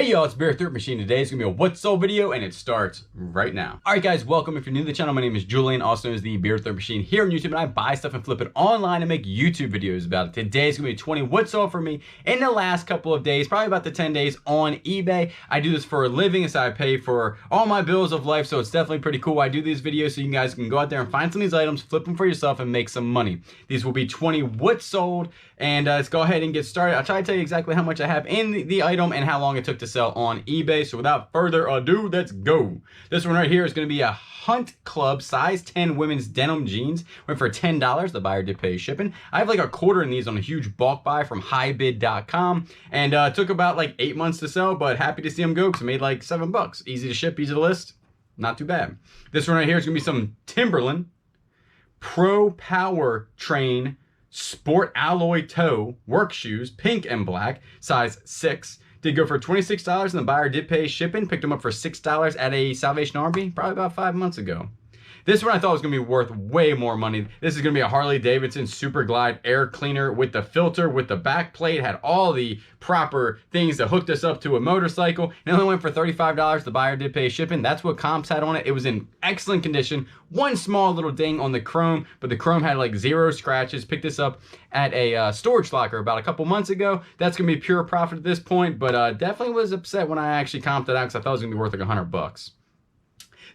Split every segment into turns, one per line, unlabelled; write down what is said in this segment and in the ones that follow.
Hey y'all, it's Bear Thrift Machine. Today is gonna be a What's Sold video and it starts right now. Alright guys, welcome. If you're new to the channel, my name is Julian, also known as the Bear Thrift Machine here on YouTube, and I buy stuff and flip it online and make YouTube videos about it. Today's gonna be 20 What's Sold for me in the last couple of days, probably about the 10 days on eBay. I do this for a living, so I pay for all my bills of life, so it's definitely pretty cool. I do these videos so you guys can go out there and find some of these items, flip them for yourself, and make some money. These will be 20 What's Sold, and let's go ahead and get started. I'll try to tell you exactly how much I have in the item and how long it took to sell on eBay. So without further ado, let's go. This one right here is going to be a Hunt Club size 10 women's denim jeans. Went for $10. The buyer did pay shipping. I have like a quarter in these on a huge bulk buy from highbid.com, and it took about like 8 months to sell, but happy to see them go because I made like $7. Easy to ship, easy to list. Not too bad. This one right here is going to be some Timberland Pro Power Train Sport Alloy Toe work shoes, pink and black, size 6. Did go for $26, and the buyer did pay shipping. Picked them up for $6 at a Salvation Army probably about 5 months ago. This one I thought was going to be worth way more money. This is going to be a Harley Davidson Super Glide air cleaner with the filter, with the back plate, had all the proper things that hooked us up to a motorcycle. It only went for $35. The buyer did pay shipping. That's what comps had on it. It was in excellent condition. One small little ding on the chrome, but the chrome had like 0 scratches. Picked this up at a storage locker about a couple months ago. That's going to be pure profit at this point, but definitely was upset when I actually comped it out because I thought it was going to be worth like $100.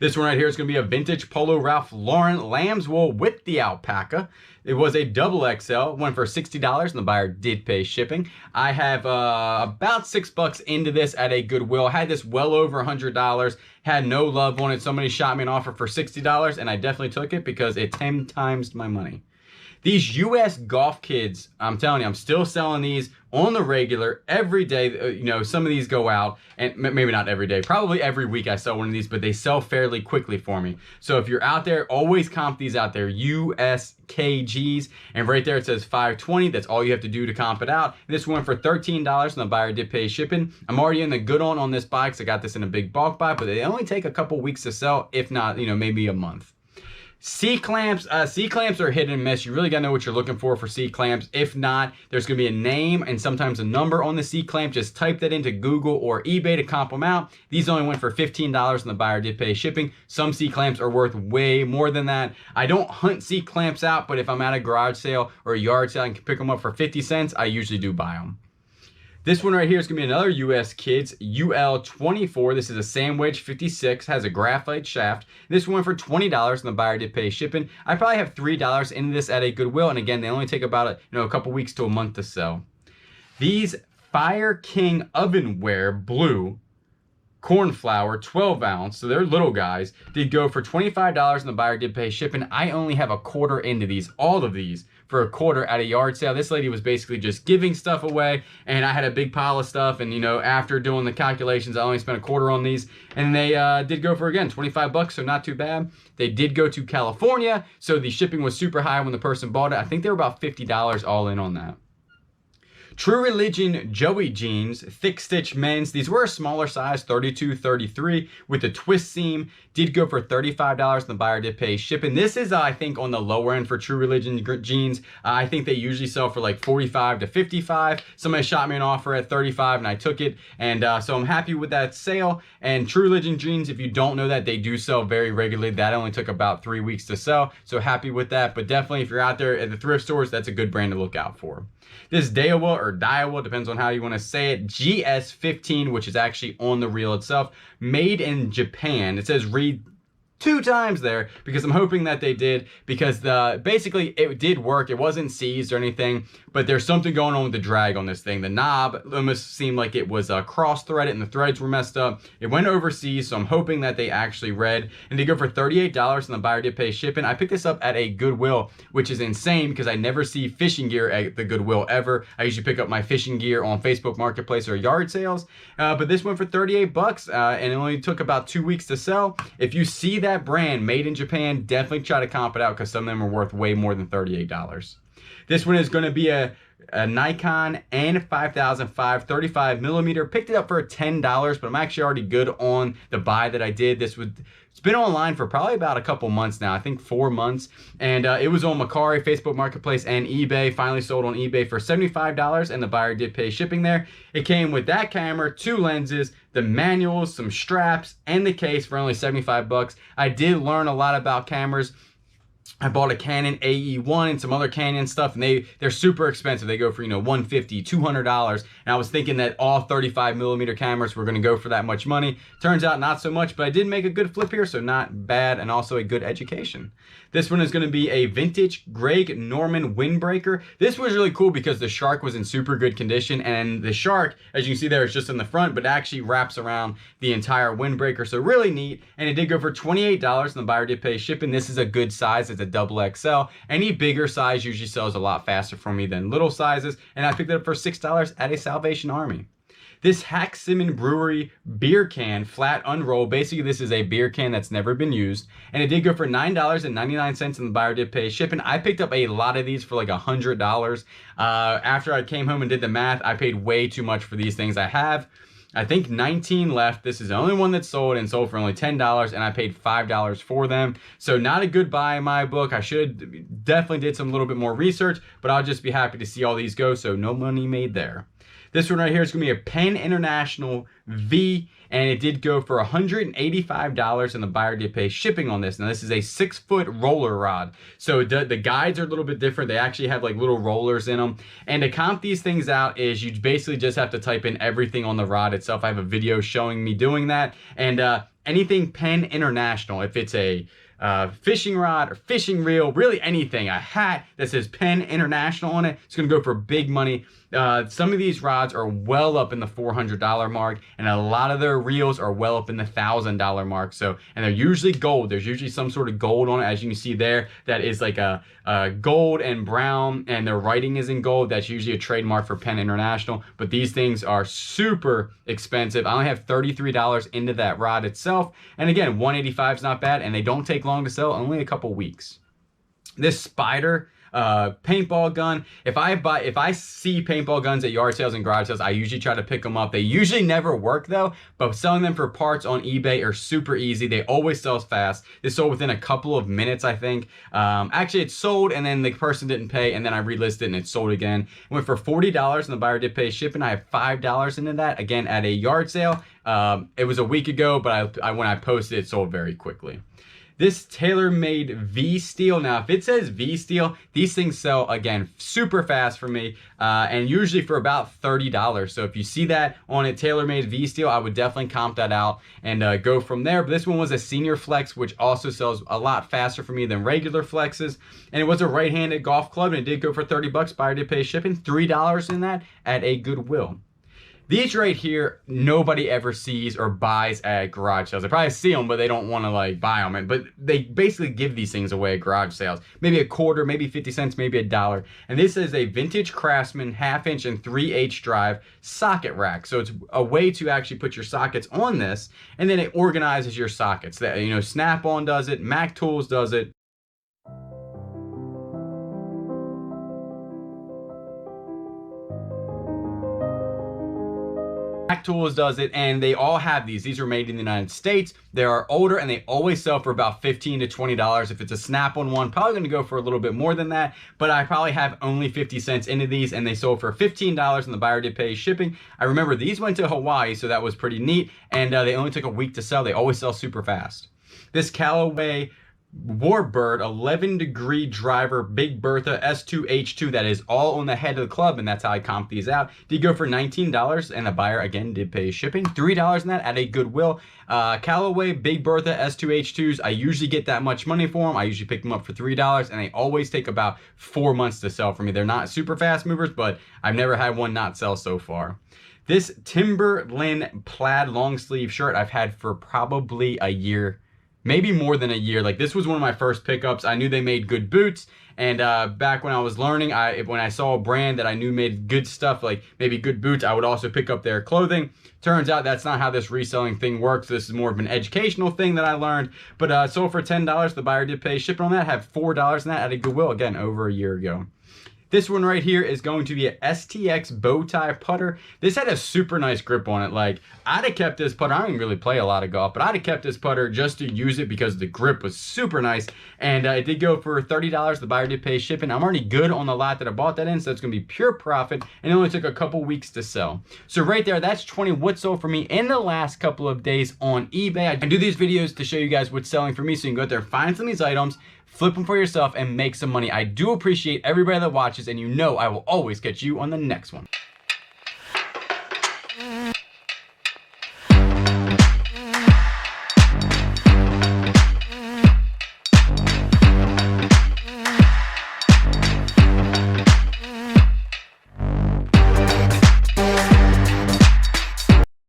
This one right here is going to be a vintage Polo Ralph Lauren lamb's wool with the alpaca. It was a double XL, went for $60, and the buyer did pay shipping. I have about $6 into this at a Goodwill. Had this well over $100, had no love on it. Somebody shot me an offer for $60, and I definitely took it because it 10 times my money. These US golf kids, I'm telling you, I'm still selling these on the regular every day. You know, some of these go out, and maybe not every day, probably every week I sell one of these, but they sell fairly quickly for me. So if you're out there, always comp these out there, USKGs, and right there it says 520. That's all you have to do to comp it out. This went for $13, and the buyer did pay shipping. I'm already in the good on this buy because I got this in a big bulk buy, but they only take a couple weeks to sell, if not, you know, maybe a month. C-clamps are hit and miss. You really gotta know what you're looking for C-clamps. If not, there's gonna be a name and sometimes a number on the C-clamp. Just type that into Google or eBay to comp them out. These only went for $15, and the buyer did pay shipping. Some C-clamps are worth way more than that. I don't hunt C-clamps out, but if I'm at a garage sale or a yard sale and can pick them up for 50 cents, I usually do buy them. This one right here is going to be another US Kids UL24. This is a Sandwich 56, has a graphite shaft. This one for $20, and the buyer did pay shipping. I probably have $3 in this at a Goodwill, and again, they only take about a couple weeks to a month to sell. These Fire King Ovenware Blue Cornflower 12 ounce, so they're little guys, did go for $25, and the buyer did pay shipping. I only have a quarter into these, all of these, for a quarter at a yard sale. This lady was basically just giving stuff away, and I had a big pile of stuff, and you know, after doing the calculations, I only spent a quarter on these, and they did go for, again, $25, so not too bad. They did go to California, so the shipping was super high when the person bought it. I think they were about $50 all in on that. True Religion Joey jeans, thick stitch men's. These were a smaller size, 32, 33, with a twist seam. Did go for $35, and the buyer did pay shipping. This is, I think, on the lower end for True Religion jeans. I think they usually sell for like 45 to 55. Somebody shot me an offer at 35, and I took it. And so I'm happy with that sale. And True Religion jeans, if you don't know that, they do sell very regularly. That only took about 3 weeks to sell. So happy with that. But definitely, if you're out there at the thrift stores, that's a good brand to look out for. This Daiwa, or Daiwa, depends on how you want to say it, GS15, which is actually on the reel itself, made in Japan. It says read 2 times there because I'm hoping that they did, because basically it did work. It wasn't seized or anything, but there's something going on with the drag on this thing. The knob almost seemed like it was cross-threaded and the threads were messed up. It went overseas, so I'm hoping that they actually read, and they go for $38, and the buyer did pay shipping. I picked this up at a Goodwill, which is insane because I never see fishing gear at the Goodwill ever. I usually pick up my fishing gear on Facebook Marketplace or yard sales, but this went for $38, and it only took about 2 weeks to sell. If you see that brand made in Japan, definitely try to comp it out because some of them are worth way more than $38. This one is going to be a Nikon N5005 35mm. Picked it up for $10, but I'm actually already good on the buy that I did. It's been online for probably about a couple months now, I think 4 months. And it was on Mercari, Facebook Marketplace, and eBay. Finally sold on eBay for $75, and the buyer did pay shipping there. It came with that camera, 2 lenses, the manuals, some straps, and the case for only 75 bucks. I did learn a lot about cameras. I bought a Canon AE1 and some other Canon stuff, and they're super expensive. They go for, $150, $200. And I was thinking that all 35mm cameras were going to go for that much money. Turns out not so much, but I did make a good flip here, so not bad, and also a good education. This one is going to be a vintage Greg Norman Windbreaker. This was really cool because the shark was in super good condition, and the shark, as you can see there, is just in the front, but actually wraps around the entire windbreaker, so really neat. And it did go for $28, and the buyer did pay shipping. This is a good size. It's a XXL. Any bigger size usually sells a lot faster for me than little sizes, and I picked it up for $6 at a Salvation Army. This Hack Simon Brewery beer can, flat unroll. Basically, this is a beer can that's never been used. And it did go for $9.99, and the buyer did pay shipping. I picked up a lot of these for like $100. After I came home and did the math, I paid way too much for these things. I have, I think, 19 left. This is the only one that's sold, and sold for only $10, and I paid $5 for them. So not a good buy in my book. I should definitely did some little bit more research, but I'll just be happy to see all these go, so no money made there. This one right here is going to be a Penn International V, and it did go for $185, and the buyer did pay shipping on this. Now, this is a 6-foot roller rod. So the guides are a little bit different. They actually have like little rollers in them. And to comp these things out is you basically just have to type in everything on the rod itself. I have a video showing me doing that. And anything Penn International, if it's a fishing rod or fishing reel, really anything, a hat that says Penn International on it, it's going to go for big money. Some of these rods are well up in the $400 mark, and a lot of their reels are well up in the $1,000 mark. So, and they're usually gold. There's usually some sort of gold on it, as you can see there. That is like a gold and brown, and their writing is in gold. That's usually a trademark for Penn International. But these things are super expensive. I only have $33 into that rod itself, and again, $185 is not bad, and they don't take long to sell, only a couple weeks. This Spider paintball gun, if I see paintball guns at yard sales and garage sales, I usually try to pick them up. They usually never work though, but selling them for parts on eBay are super easy. They always sell fast. They sold within a couple of minutes, I think. Actually, it sold, and then the person didn't pay, and then I relisted and it sold again. It went for $40, and the buyer did pay shipping. I have $5 into that, again, at a yard sale. It was a week ago, but when I posted, it sold very quickly. This Taylormade V Steel. Now, if it says V Steel, these things sell, again, super fast for me, and usually for about $30. So if you see that on a Taylormade V Steel, I would definitely comp that out and go from there. But this one was a senior flex, which also sells a lot faster for me than regular flexes. And it was a right-handed golf club, and it did go for 30 bucks. Buyer did pay shipping, $3 in that at a Goodwill. These right here, nobody ever sees or buys at garage sales. They probably see them, but they don't want to like buy them. But they basically give these things away at garage sales. Maybe a quarter, maybe 50 cents, maybe $1. And this is a vintage Craftsman 1/2" and 3/8 drive socket rack. So it's a way to actually put your sockets on this, and then it organizes your sockets. That, Snap-on does it, Mac Tools does it. Tools does it, and they all have these. These are made in the United States. They are older, and they always sell for about $15 to $20. If it's a Snap-on one, probably going to go for a little bit more than that, but I probably have only 50 cents into these, and they sold for $15, and the buyer did pay shipping. I remember these went to Hawaii, so that was pretty neat, and they only took a week to sell. They always sell super fast. This Callaway Warbird 11-degree driver Big Bertha S2H2, that is all on the head of the club, and that's how I comp these out. Did go for $19, and the buyer again did pay shipping. $3 in that at a Goodwill. Callaway Big Bertha S2H2s, I usually get that much money for them. I usually pick them up for $3, and they always take about 4 months to sell for me. They're not super fast movers, but I've never had one not sell so far. This Timberland plaid long sleeve shirt I've had for probably a year, maybe more than a year. Like, this was one of my first pickups. I knew they made good boots, and back when I was learning, when I saw a brand that I knew made good stuff, like maybe good boots, I would also pick up their clothing. Turns out that's not how this reselling thing works. This is more of an educational thing that I learned, but sold for $10. The buyer did pay shipping on that. Have $4 in that at a Goodwill, again, over a year ago. This one right here is going to be a Stx Bow Tie Putter. This had a super nice grip on it. Like, I'd have kept this putter. I don't even really play a lot of golf, but I'd have kept this putter just to use it because the grip was super nice. And it did go for $30. The buyer did pay shipping. I'm already good on the lot that I bought that in, so it's gonna be pure profit, and it only took a couple weeks to sell. So right there, that's 20 what sold for me in the last couple of days on eBay. I do these videos to show you guys what's selling for me, so you can go out there, find some of these items, flip them for yourself, and make some money. I do appreciate everybody that watches, and you know I will always catch you on the next one.